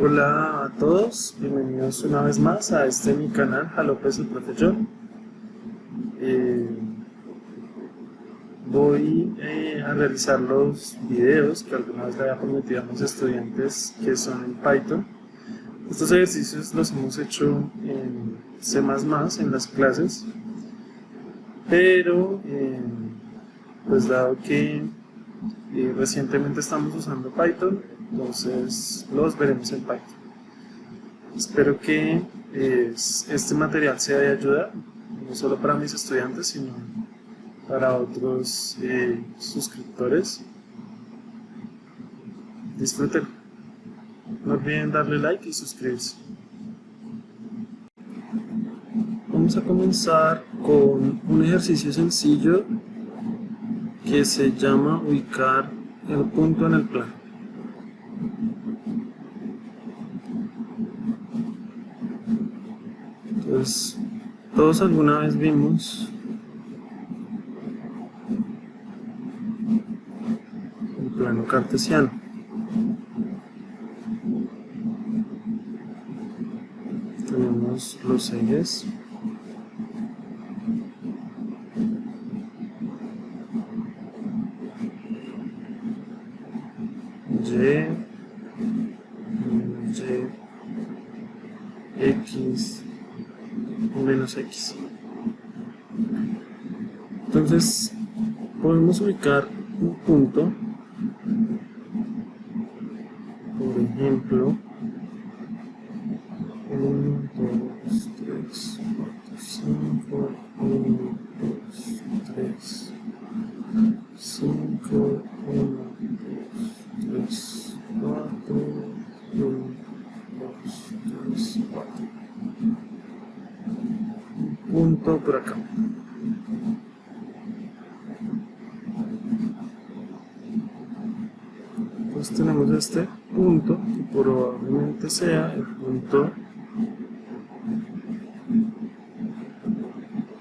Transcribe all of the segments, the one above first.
Hola a todos, bienvenidos una vez más a mi canal Jalopes el Profe John. Voy a realizar los videos que alguna vez le había prometido a mis estudiantes que son en Python. Estos ejercicios los hemos hecho en C++ en las clases, pero pues dado que recientemente estamos usando Python, entonces los veremos en Python. Espero que este material sea de ayuda, no solo para mis estudiantes, sino para otros suscriptores. Disfruten. No olviden darle like y suscribirse. Vamos a comenzar con un ejercicio sencillo que se llama ubicar el punto en el plano. Entonces, todos alguna vez vimos el plano cartesiano. Tenemos los ejes X, menos X. Entonces podemos ubicar un punto, por ejemplo, 1, 2, 3, 4, 5, 1, 2, 3, 5, 1, 2, 3, 4, 1, 2, 3, 4. Un punto por acá. Entonces tenemos este punto que probablemente sea el punto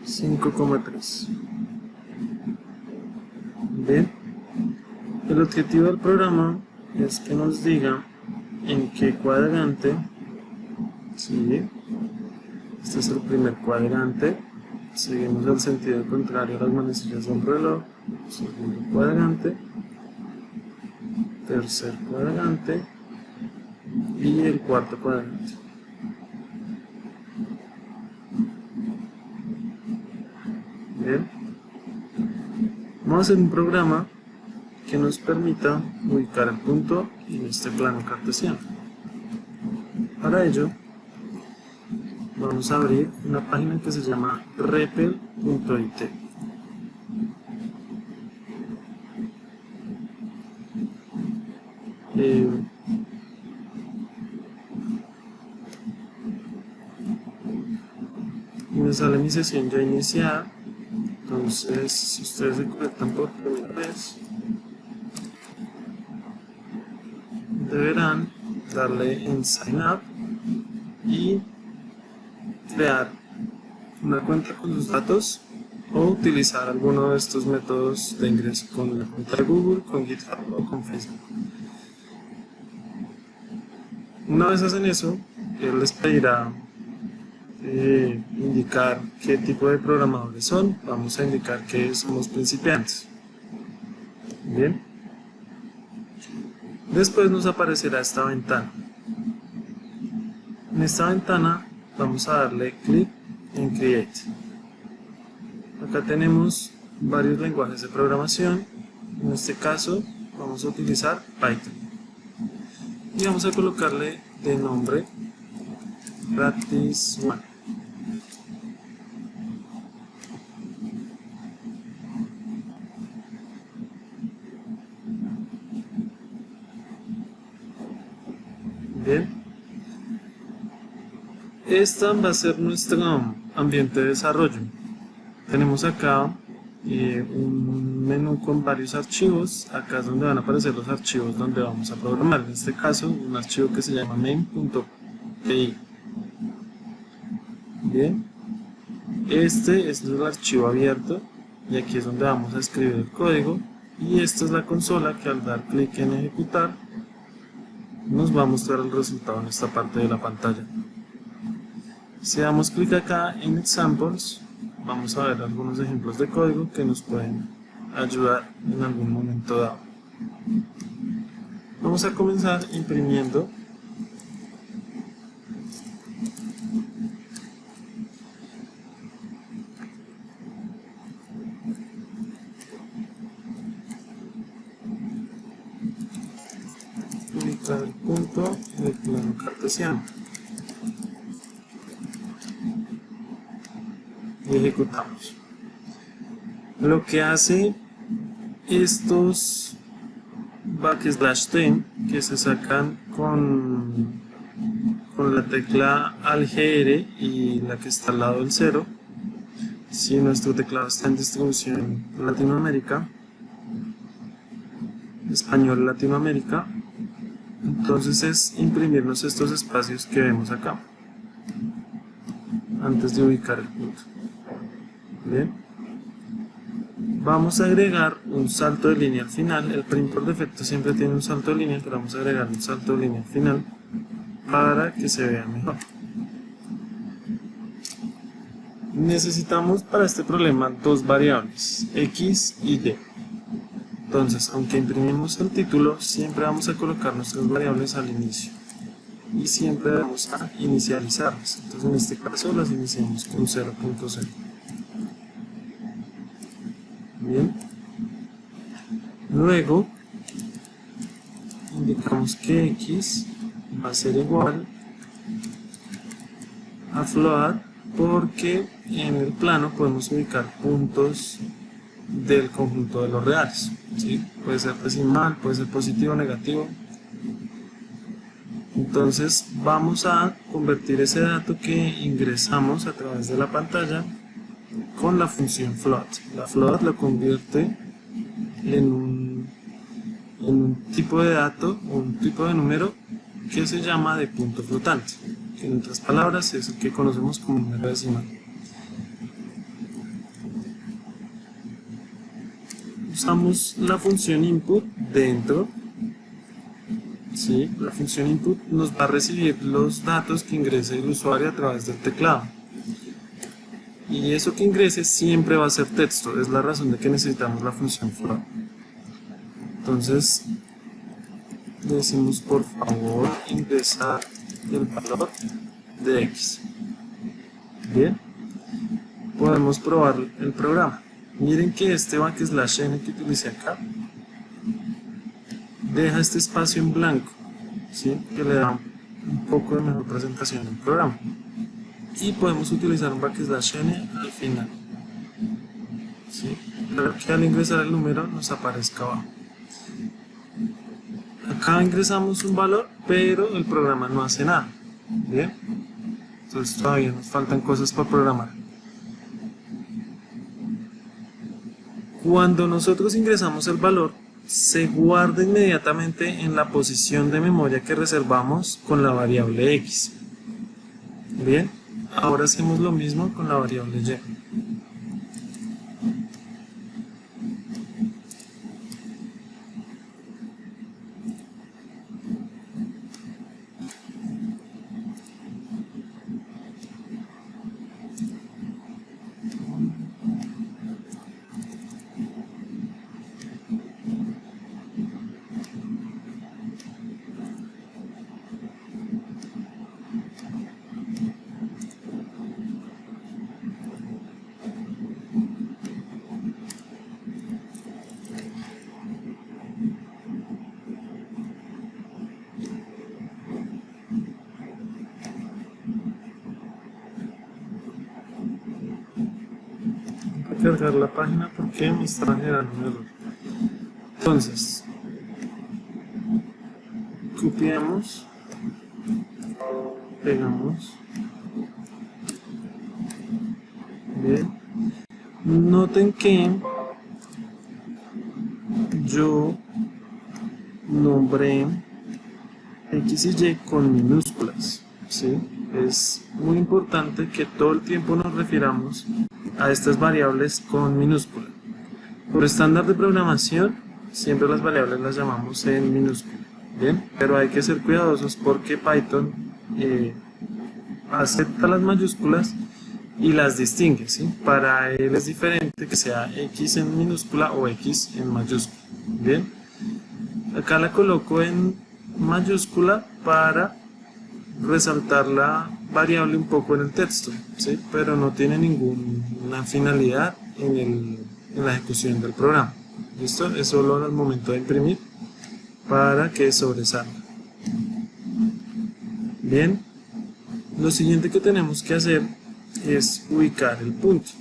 5,3. Bien, el objetivo del programa es que nos diga en qué cuadrante, ¿sí? Este es el primer cuadrante, seguimos el sentido contrario a las manecillas del reloj, segundo cuadrante, tercer cuadrante y el cuarto cuadrante. Bien, vamos a hacer un programa que nos permita ubicar el punto en este plano cartesiano. Para ello, vamos a abrir una página que se llama repel.it. Y me sale mi sesión ya iniciada. Entonces, si ustedes se conectan por primera vez, deberán darle en Sign Up y crear una cuenta con sus datos o utilizar alguno de estos métodos de ingreso con la cuenta de Google, con GitHub o con Facebook. Una vez hacen eso, él les pedirá indicar qué tipo de programadores son. Vamos a indicar que somos principiantes. Bien. Después nos aparecerá esta ventana. En esta ventana vamos a darle clic en Create. Acá tenemos varios lenguajes de programación. En este caso vamos a utilizar Python. Y vamos a colocarle de nombre Practice 1. Bien. Esta va a ser nuestro ambiente de desarrollo. Tenemos acá un menú con varios archivos. Acá es donde van a aparecer los archivos donde vamos a programar. En este caso, un archivo que se llama main.py. Bien, este es el archivo abierto y aquí es donde vamos a escribir el código. Y esta es la consola que al dar clic en ejecutar nos va a mostrar el resultado en esta parte de la pantalla. Si damos clic acá en Examples, vamos a ver algunos ejemplos de código que nos pueden ayudar en algún momento dado. Vamos a comenzar imprimiendo ubicar el punto en el plano cartesiano y ejecutamos. Lo que hace estos \t que se sacan con la tecla ALGR y la que está al lado del 0, si nuestro teclado está en distribución Latinoamérica, español Latinoamérica, entonces es imprimirnos estos espacios que vemos acá antes de ubicar el punto. Bien, vamos a agregar un salto de línea al final. El print por defecto siempre tiene un salto de línea, pero vamos a agregar un salto de línea al final para que se vea mejor. Necesitamos para este problema dos variables, x y y. Entonces, aunque imprimimos el título, siempre vamos a colocar nuestras variables al inicio y siempre vamos a inicializarlas. Entonces, en este caso las iniciamos con 0.0. Bien, luego indicamos que x va a ser igual a float, porque en el plano podemos ubicar puntos del conjunto de los reales, ¿sí? Puede ser decimal, puede ser positivo o negativo. Entonces vamos a convertir ese dato que ingresamos a través de la pantalla con la función float. La float lo convierte en un tipo de dato o un tipo de número que se llama de punto flotante, que en otras palabras es el que conocemos como número decimal. Usamos la función input dentro. ¿Sí? La función input nos va a recibir los datos que ingrese el usuario a través del teclado. Y eso que ingrese siempre va a ser texto. Es la razón de que necesitamos la función float. Entonces, le decimos por favor ingresar el valor de x. Bien, podemos probar el programa. Miren que este \n que utilicé acá deja este espacio en blanco, ¿sí? Que le da un poco de mejor presentación al programa. Y podemos utilizar un \n al final, ¿sí? Para que al ingresar el número nos aparezca abajo. Acá ingresamos un valor, pero el programa no hace nada. Bien, entonces todavía nos faltan cosas para programar. Cuando nosotros ingresamos el valor, se guarda inmediatamente en la posición de memoria que reservamos con la variable x. Bien, ahora hacemos lo mismo con la variable y. Cargar la página porque me está generando un error. Entonces, copiamos, pegamos. Bien, noten que yo nombré x y y con minúsculas, ¿sí? Es muy importante que todo el tiempo nos refiramos a estas variables con minúscula. Por estándar de programación, siempre las variables las llamamos en minúscula. Bien, pero hay que ser cuidadosos porque Python acepta las mayúsculas y las distingue, ¿sí? Para él es diferente que sea X en minúscula o X en mayúscula. Bien, acá la coloco en mayúscula para resaltar la variable un poco en el texto, ¿sí? Pero no tiene ninguna finalidad en la ejecución del programa. ¿Listo? Es solo al momento de imprimir para que sobresalga. Bien, lo siguiente que tenemos que hacer es ubicar el punto.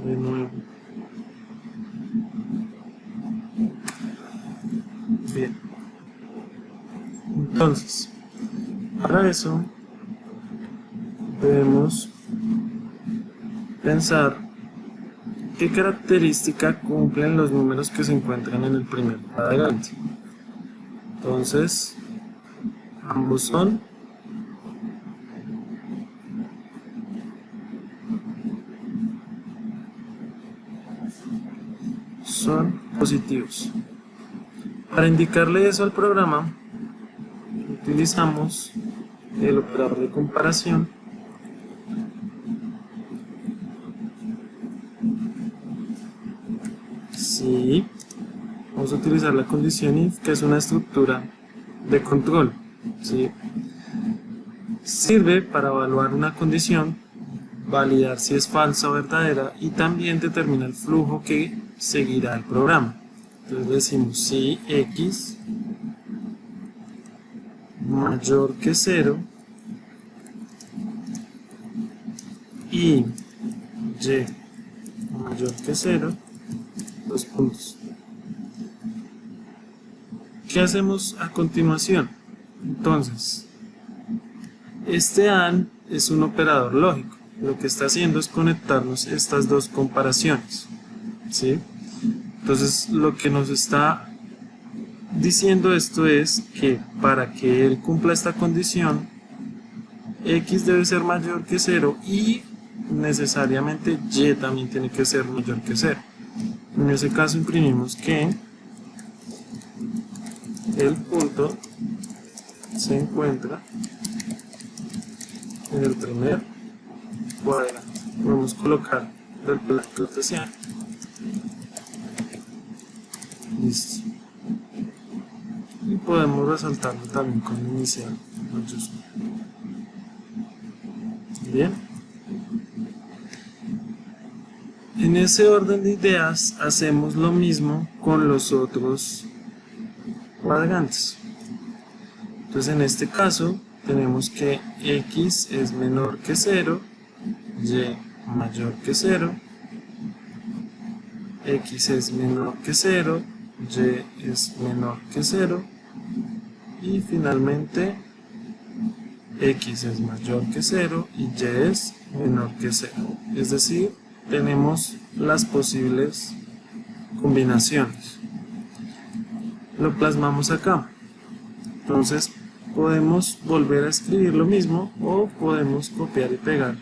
De nuevo. Bien. Entonces, para eso debemos pensar qué característica cumplen los números que se encuentran en el primer cuadrante. Entonces, ambos son positivos. Para indicarle eso al programa, utilizamos el operador de comparación si vamos a utilizar la condición if, que es una estructura de control, ¿sí? Sirve para evaluar una condición, validar si es falsa o verdadera y también determina el flujo que seguirá el programa. Entonces decimos si x mayor que 0 y y mayor que 0, dos puntos. ¿Qué hacemos a continuación? Entonces, este AND es un operador lógico. Lo que está haciendo es conectarnos estas dos comparaciones, ¿sí? Entonces, lo que nos está diciendo esto es que para que él cumpla esta condición, x debe ser mayor que 0 y necesariamente y también tiene que ser mayor que 0. En ese caso imprimimos que el punto se encuentra en el primer cuadrante. Podemos colocar del plan cartesiano. Listo. Y podemos resaltarlo también con inicial mayúscula. Bien. En ese orden de ideas hacemos lo mismo con los otros cuadrantes. Entonces en este caso tenemos que x es menor que 0, y mayor que 0, x es menor que 0, y es menor que 0 y finalmente x es mayor que 0 y y es menor que 0. Es decir, tenemos las posibles combinaciones. Lo plasmamos acá. Entonces podemos volver a escribir lo mismo o podemos copiar y pegar,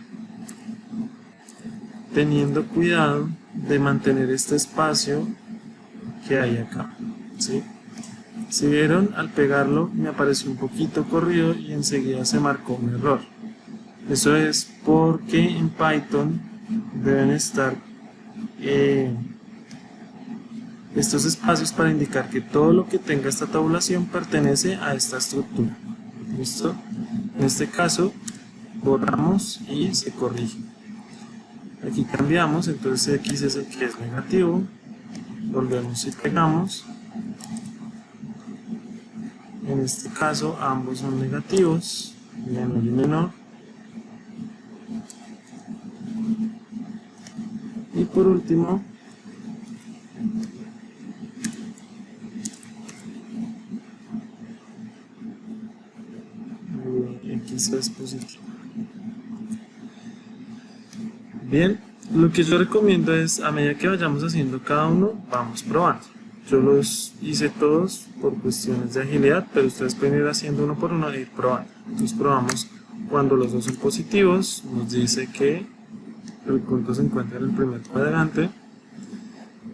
teniendo cuidado de mantener este espacio que hay acá, ¿sí? Si vieron, al pegarlo me apareció un poquito corrido y enseguida se marcó un error. Eso es porque en Python deben estar estos espacios para indicar que todo lo que tenga esta tabulación pertenece a esta estructura. ¿Listo? En este caso borramos y se corrige. Aquí cambiamos, entonces x es el que es negativo, volvemos y pegamos. En este caso ambos son negativos, menor y menor. por último, x es positivo. Bien, lo que yo recomiendo es, a medida que vayamos haciendo cada uno, vamos probando. Yo los hice todos por cuestiones de agilidad, pero ustedes pueden ir haciendo uno por uno e ir probando. Entonces probamos cuando los dos son positivos, nos dice que el punto se encuentra en el primer cuadrante.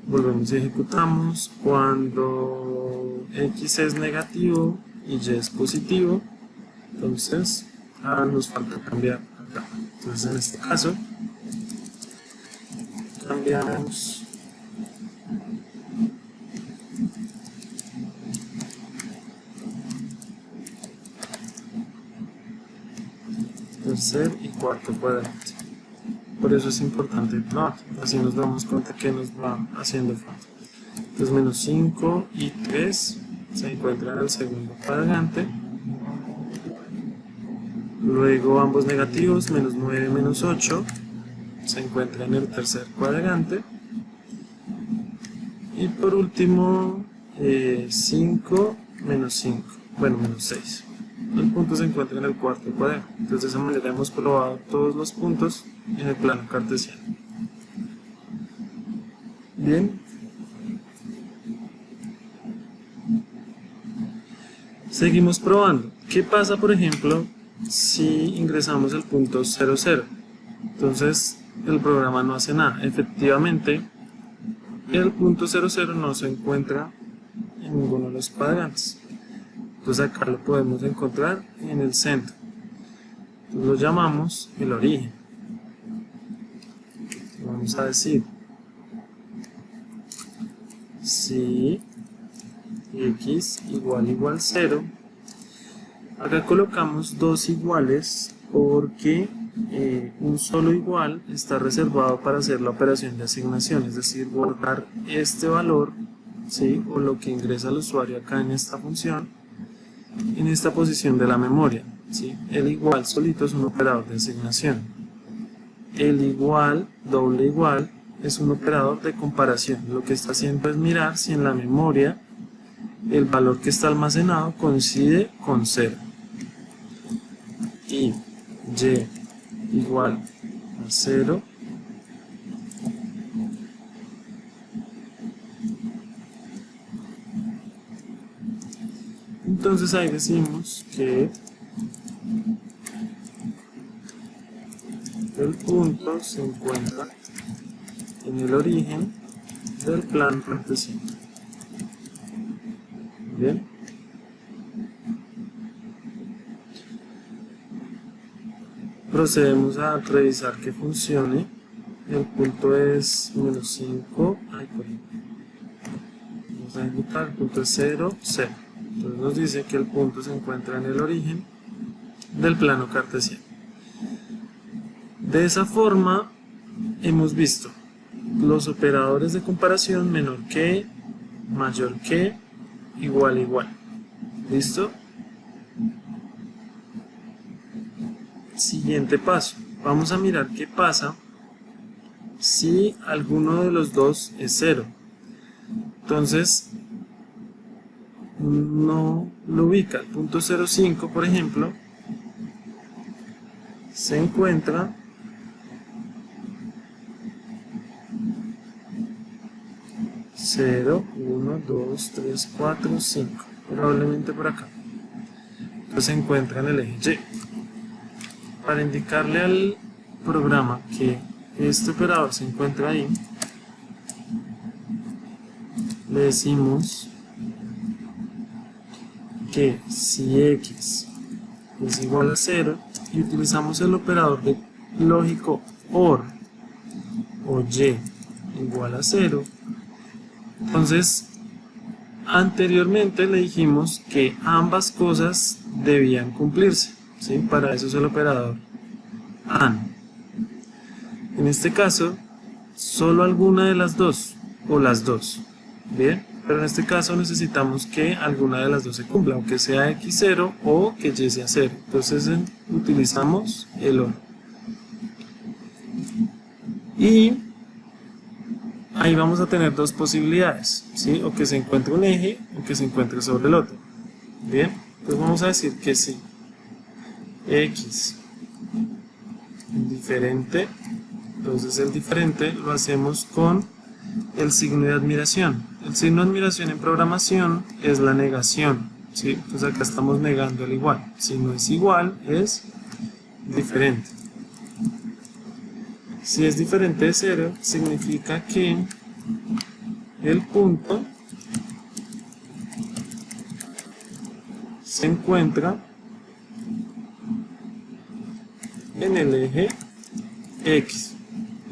Volvemos y ejecutamos. Cuando x es negativo y y es positivo, entonces nos falta cambiar acá. Entonces en este caso cambiamos tercer y cuarto cuadrante. Por eso es importante, no, así nos damos cuenta que nos va haciendo falta. Entonces menos 5 y 3 se encuentran en el segundo cuadrante. Luego ambos negativos, menos 9 menos 8, se encuentra en el tercer cuadrante. Y por último 5 menos 5, bueno, menos 6. El punto se encuentra en el cuarto cuadrante. Entonces de esa manera hemos probado todos los puntos en el plano cartesiano. Bien. Seguimos probando. ¿Qué pasa, por ejemplo, si ingresamos el punto 0, 0? Entonces el programa no hace nada. Efectivamente, el punto 0, 0 no se encuentra en ninguno de los cuadrantes. Entonces acá lo podemos encontrar en el centro. Entonces lo llamamos el origen. Vamos a decir si x igual 0. Acá colocamos dos iguales porque un solo igual está reservado para hacer la operación de asignación, es decir, guardar este valor, ¿sí?, o lo que ingresa el usuario acá en esta función, en esta posición de la memoria, ¿sí? El igual solito es un operador de asignación. El igual, doble igual, es un operador de comparación. Lo que está haciendo es mirar si en la memoria el valor que está almacenado coincide con 0. Y y igual a 0 entonces ahí decimos que el punto se encuentra en el origen del plano cartesiano. Bien. Procedemos a revisar que funcione. El punto es menos 5. Vamos a ejecutar. El punto es 0, 0. Entonces nos dice que el punto se encuentra en el origen del plano cartesiano. De esa forma hemos visto los operadores de comparación: menor que, mayor que, igual igual. ¿Listo? Siguiente paso. Vamos a mirar qué pasa si alguno de los dos es 0. Entonces no lo ubica. El punto 0,5, por ejemplo, se encuentra (0, 1, 2, 3, 4, 5), probablemente por acá. Entonces se encuentra en el eje Y. Para indicarle al programa que este operador se encuentra ahí, le decimos que si x es igual a 0 y utilizamos el operador de lógico OR o y igual a 0, entonces anteriormente le dijimos que ambas cosas debían cumplirse, ¿sí? Para eso es el operador AND. En este caso, solo alguna de las dos o las dos. Bien, pero en este caso necesitamos que alguna de las dos se cumpla, aunque sea x0 o que y sea 0. Entonces utilizamos el OR. Y ahí vamos a tener dos posibilidades, ¿sí? O que se encuentre un eje o que se encuentre sobre el otro. Bien, entonces vamos a decir que sí, x diferente. Entonces el diferente lo hacemos con el signo de admiración. El signo de admiración en programación es la negación, ¿sí? Entonces acá estamos negando el igual. Si no es igual, es diferente. Si es diferente de 0, significa que el punto se encuentra en el eje X.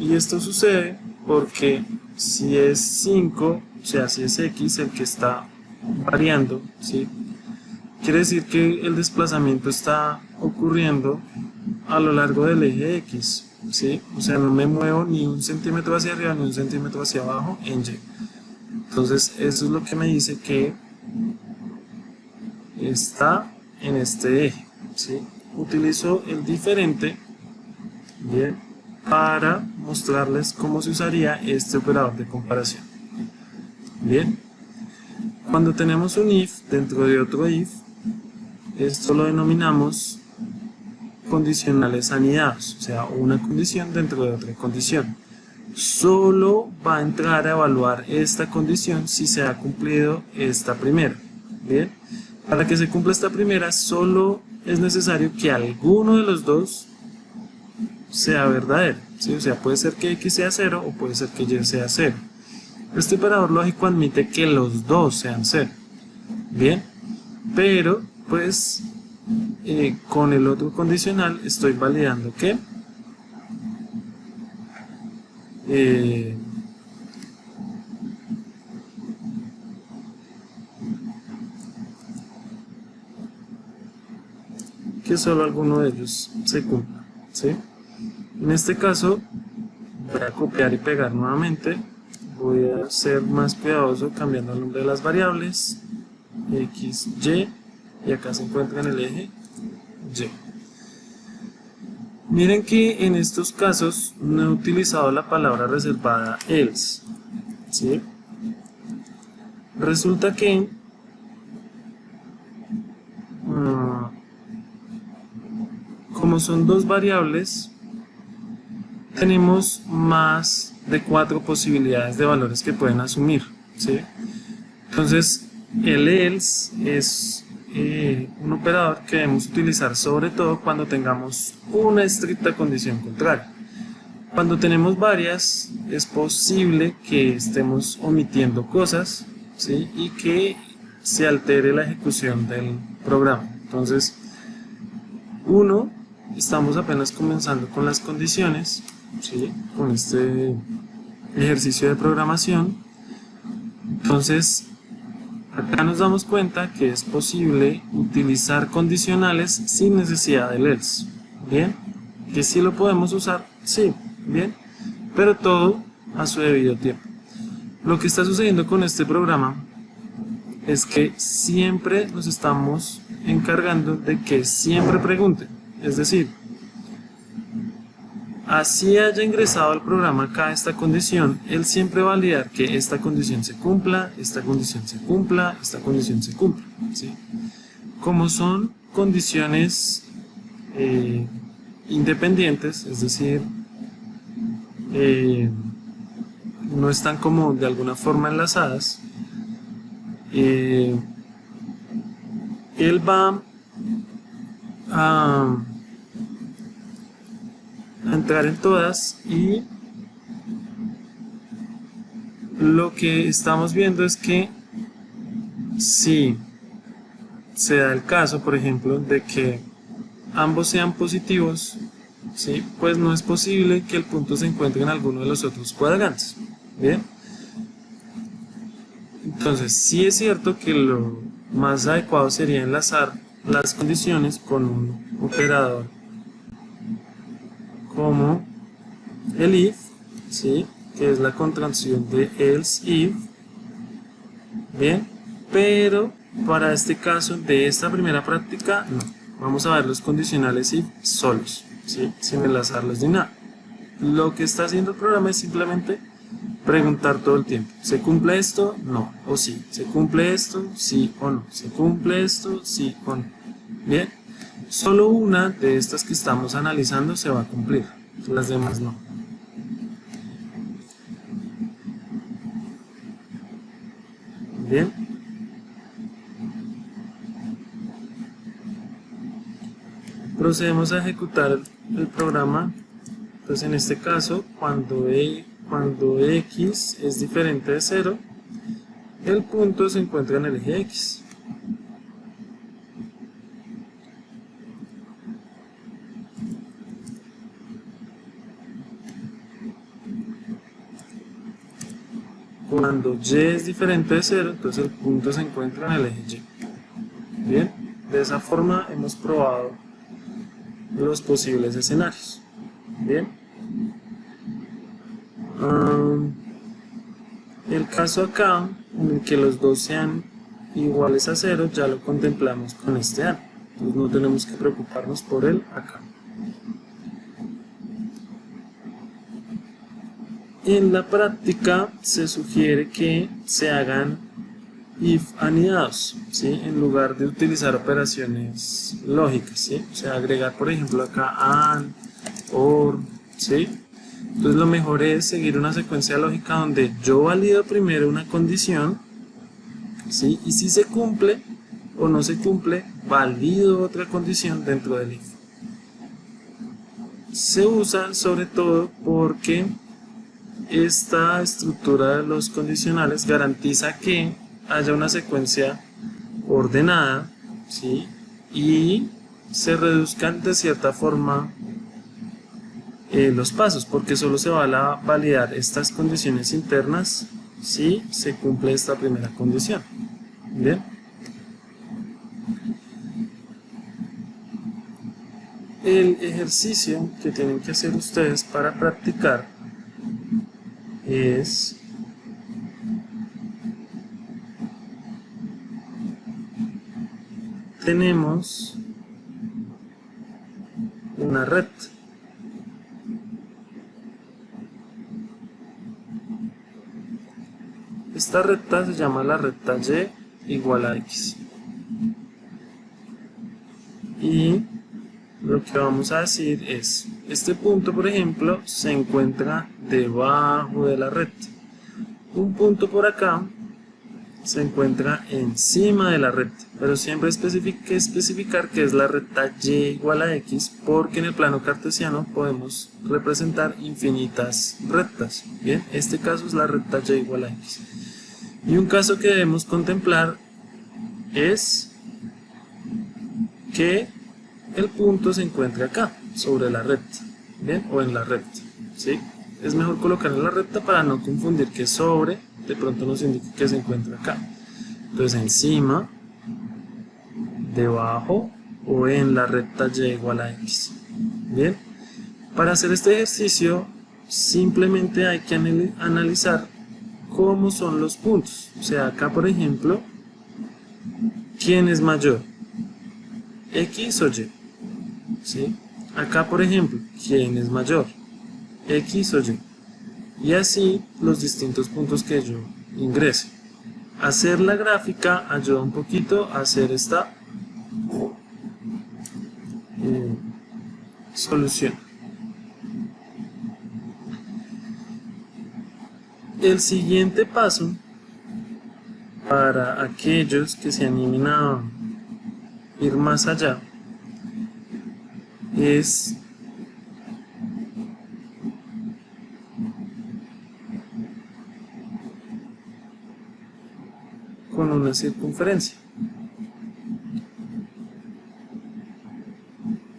Y esto sucede porque si es 5, o sea, si es X el que está variando, ¿sí? Quiere decir que el desplazamiento está ocurriendo a lo largo del eje X, ¿sí? O sea, no me muevo ni un centímetro hacia arriba ni un centímetro hacia abajo en Y. Entonces, eso es lo que me dice que está en este eje, ¿sí? Utilizo el diferente, bien, para mostrarles cómo se usaría este operador de comparación. Bien, cuando tenemos un if dentro de otro if, esto lo denominamos condicionales anidados, o sea, una condición dentro de otra condición. Solo va a entrar a evaluar esta condición si se ha cumplido esta primera. Bien, para que se cumpla esta primera, solo es necesario que alguno de los dos sea verdadero, ¿sí? O sea, puede ser que x sea 0 o puede ser que y sea 0. Este operador lógico admite que los dos sean 0. Bien, pero pues con el otro condicional estoy validando que solo alguno de ellos se cumpla, ¿sí? En este caso voy a copiar y pegar nuevamente. Voy a ser más cuidadoso cambiando el nombre de las variables x, y acá se encuentra en el eje y. Miren que en estos casos no he utilizado la palabra reservada else, ¿sí? Resulta que como son dos variables, tenemos más de 4 posibilidades de valores que pueden asumir, ¿sí? Entonces el else es un operador que debemos utilizar sobre todo cuando tengamos una estricta condición contraria. Cuando tenemos varias, es posible que estemos omitiendo cosas, ¿sí? Y que se altere la ejecución del programa. Entonces, estamos apenas comenzando con las condiciones, ¿sí? Con este ejercicio de programación. Entonces, acá nos damos cuenta que es posible utilizar condicionales sin necesidad del else. Bien, que sí lo podemos usar, sí, bien, pero todo a su debido tiempo. Lo que está sucediendo con este programa es que siempre nos estamos encargando de que siempre pregunte. Es decir, así haya ingresado al programa acá esta condición, él siempre va a validar que esta condición se cumpla, esta condición se cumpla, esta condición se cumpla, ¿sí? Como son condiciones independientes, es decir, no están como de alguna forma enlazadas, él va a entrar en todas y lo que estamos viendo es que si se da el caso, por ejemplo, de que ambos sean positivos, ¿sí? Pues no es posible que el punto se encuentre en alguno de los otros cuadrantes. Bien, entonces sí es cierto que lo más adecuado sería enlazar las condiciones con un operador como el if, ¿sí? Que es la contracción de else if. Bien, pero para este caso de esta primera práctica no, vamos a ver los condicionales if solos, ¿sí? Sin enlazarlos ni nada. Lo que está haciendo el programa es simplemente preguntar todo el tiempo, ¿se cumple esto? No, o sí. ¿Se cumple esto? Sí o no. ¿Se cumple esto? Sí o no. Bien, solo una de estas que estamos analizando se va a cumplir, las demás no. Bien. Procedemos a ejecutar el programa. Entonces en este caso, cuando x es diferente de 0, el punto se encuentra en el eje x. Cuando y es diferente de 0, entonces el punto se encuentra en el eje y. Bien, de esa forma hemos probado los posibles escenarios. Bien. El caso acá, en el que los dos sean iguales a 0, ya lo contemplamos con este A. Entonces no tenemos que preocuparnos por él acá. En la práctica se sugiere que se hagan if anidados, ¿sí? En lugar de utilizar operaciones lógicas, ¿sí? O sea, agregar por ejemplo acá and, or, ¿sí? Entonces lo mejor es seguir una secuencia lógica donde yo valido primero una condición, ¿sí? Y si se cumple o no se cumple, valido otra condición dentro del if. Se usa sobre todo porque esta estructura de los condicionales garantiza que haya una secuencia ordenada, ¿sí? Y se reduzcan de cierta forma los pasos, porque solo se van a validar estas condiciones internas si se cumple esta primera condición. Bien. El ejercicio que tienen que hacer ustedes para practicar es tenemos una recta. Esta recta se llama la recta y igual a x. Y lo que vamos a decir es, este punto por ejemplo se encuentra debajo de la recta. Un punto por acá se encuentra encima de la recta, pero siempre hay que especificar que es la recta y igual a x, porque en el plano cartesiano podemos representar infinitas rectas. Bien, este caso es la recta y igual a x. Y un caso que debemos contemplar es que el punto se encuentre acá, sobre la recta, ¿bien? O en la recta, ¿sí? Es mejor colocar en la recta para no confundir que sobre de pronto nos indica que se encuentra acá. Entonces encima, debajo o en la recta y igual a x. Bien, para hacer este ejercicio simplemente hay que analizar cómo son los puntos. O sea, acá por ejemplo, ¿quién es mayor? ¿X o Y? ¿Sí? Acá por ejemplo, ¿quién es mayor? ¿X o Y? Y así los distintos puntos que yo ingrese. Hacer la gráfica ayuda un poquito a hacer esta solución. El siguiente paso para aquellos que se animen a ir más allá es con una circunferencia.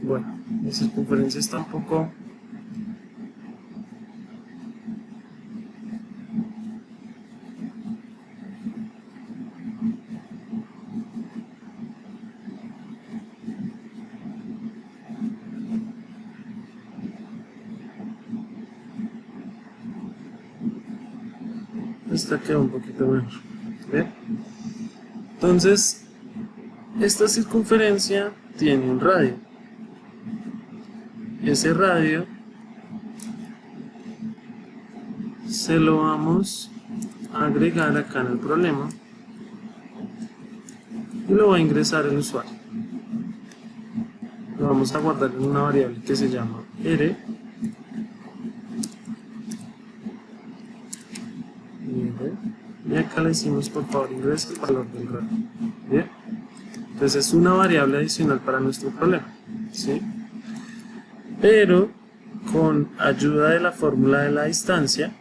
Bueno, la circunferencia está un poco esta queda un poquito mejor. ¿Bien? Entonces, esta circunferencia tiene un radio. Ese radio se lo vamos a agregar acá en el problema y lo va a ingresar el usuario. Lo vamos a guardar en una variable que se llama r. Y acá le decimos por favor ingrese el valor del radio. Bien, entonces es una variable adicional para nuestro problema, ¿sí? Pero con ayuda de la fórmula de la distancia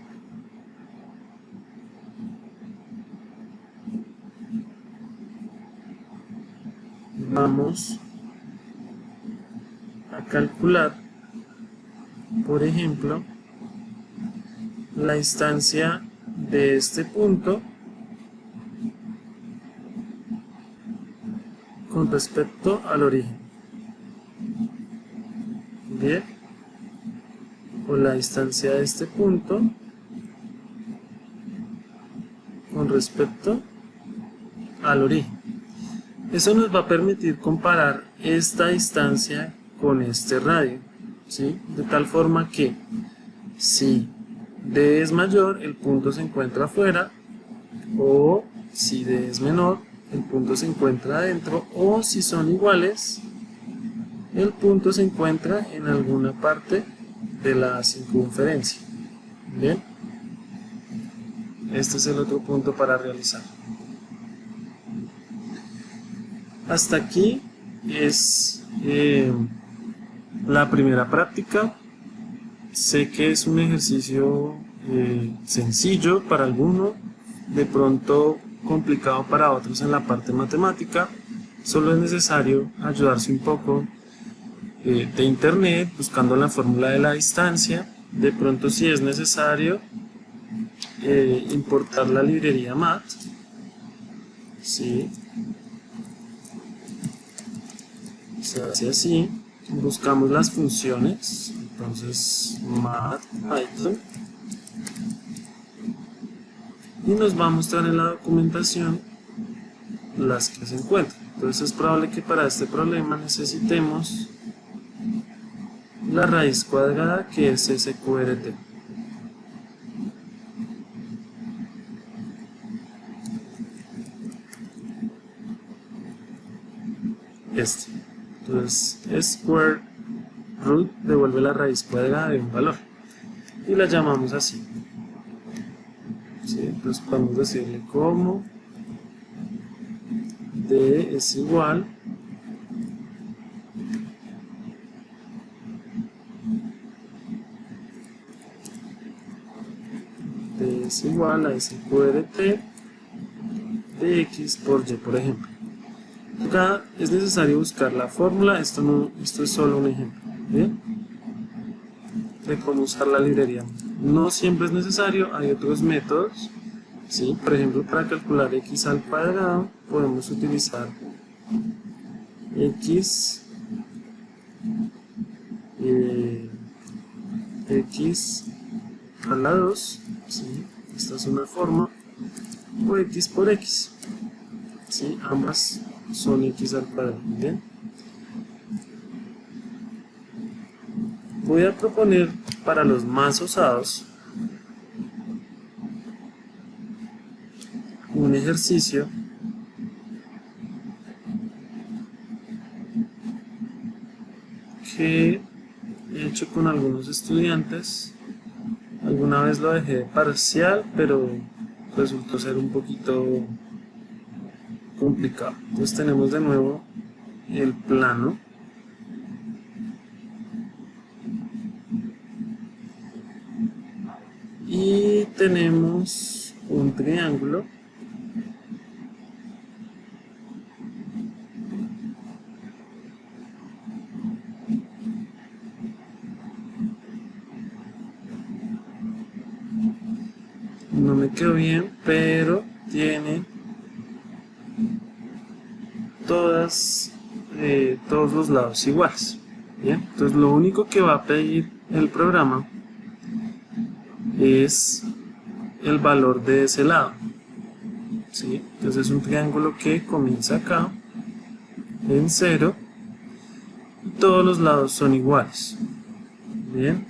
vamos a calcular, por ejemplo, la distancia de este punto con respecto al origen. Bien, o la distancia de este punto con respecto al origen. Eso nos va a permitir comparar esta distancia con este radio, ¿sí? De tal forma que si D es mayor, el punto se encuentra afuera, o si D es menor, el punto se encuentra adentro, o si son iguales, el punto se encuentra en alguna parte de la circunferencia. Bien, este es el otro punto para realizar. Hasta aquí es la primera práctica. Sé que es un ejercicio sencillo para algunos, de pronto complicado para otros en la parte matemática. Solo es necesario ayudarse un poco de internet, buscando la fórmula de la distancia. De pronto, si es necesario, importar la librería Math, ¿sí? Se hace así, buscamos las funciones, entonces Math, Python, y nos va a mostrar en la documentación las que se encuentran. Entonces es probable que para este problema necesitemos la raíz cuadrada, que es SQRT. Entonces square root devuelve la raíz cuadrada de un valor y la llamamos así, ¿sí? Entonces podemos decirle como D es igual a SQRT de X por Y, por ejemplo. Acá es necesario buscar la fórmula, esto es solo un ejemplo, ¿bien? De cómo usar la librería. No siempre es necesario, hay otros métodos, ¿sí? Por ejemplo, para calcular X al cuadrado podemos utilizar X a la 2, ¿sí? Esta es una forma, o X por X, ¿sí? Ambas son X al cuadrado. Bien, voy a proponer para los más osados un ejercicio que he hecho con algunos estudiantes. Alguna vez lo dejé de parcial, pero resultó ser un poquito complicado. Entonces tenemos de nuevo el plano, y tenemos un triángulo no me quedó bien, pero tiene todos los lados iguales. Bien, entonces lo único que va a pedir el programa es el valor de ese lado, ¿sí? Entonces es un triángulo que comienza acá en 0 y todos los lados son iguales. Bien,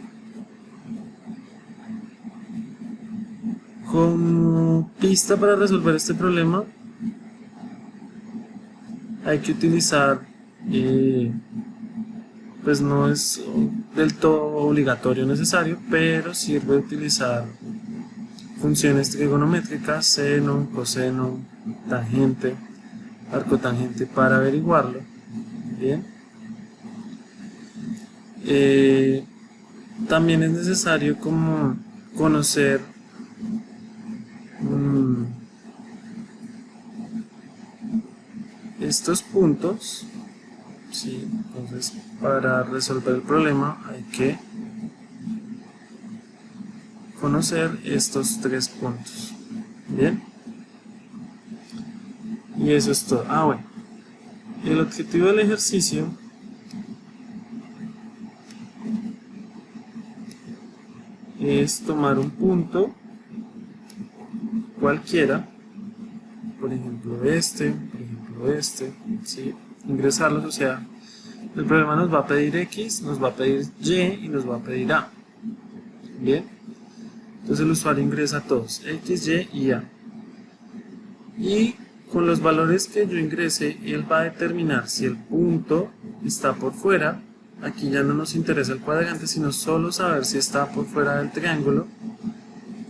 Como pista para resolver este problema, hay que utilizar, pues no es del todo obligatorio necesario, pero sirve utilizar funciones trigonométricas, seno, coseno, tangente, arcotangente para averiguarlo. Bien. También es necesario como conocer estos puntos, ¿sí? Entonces para resolver el problema hay que conocer estos 3 puntos. Bien, y eso es todo. Bueno, el objetivo del ejercicio es tomar un punto cualquiera, por ejemplo este, ¿sí? Ingresarlos, o sea, el problema nos va a pedir X, nos va a pedir Y y nos va a pedir A. Bien, entonces el usuario ingresa todos, X, Y y A. Y con los valores que yo ingrese, él va a determinar si el punto está por fuera. Aquí ya no nos interesa el cuadrante, sino solo saber si está por fuera del triángulo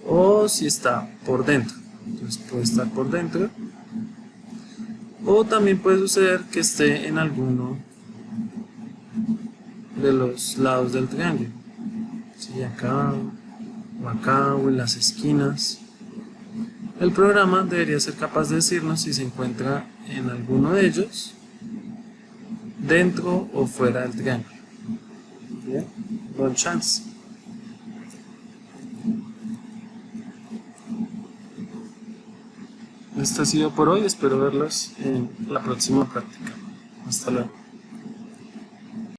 o si está por dentro. Entonces puede estar por dentro, o también puede suceder que esté en alguno de los lados del triángulo, ¿sí? Acá o en las esquinas. El programa debería ser capaz de decirnos si se encuentra en alguno de ellos, dentro o fuera del triángulo. Bien, bon chance. Esto ha sido por hoy, espero verlos en la próxima práctica. Hasta luego.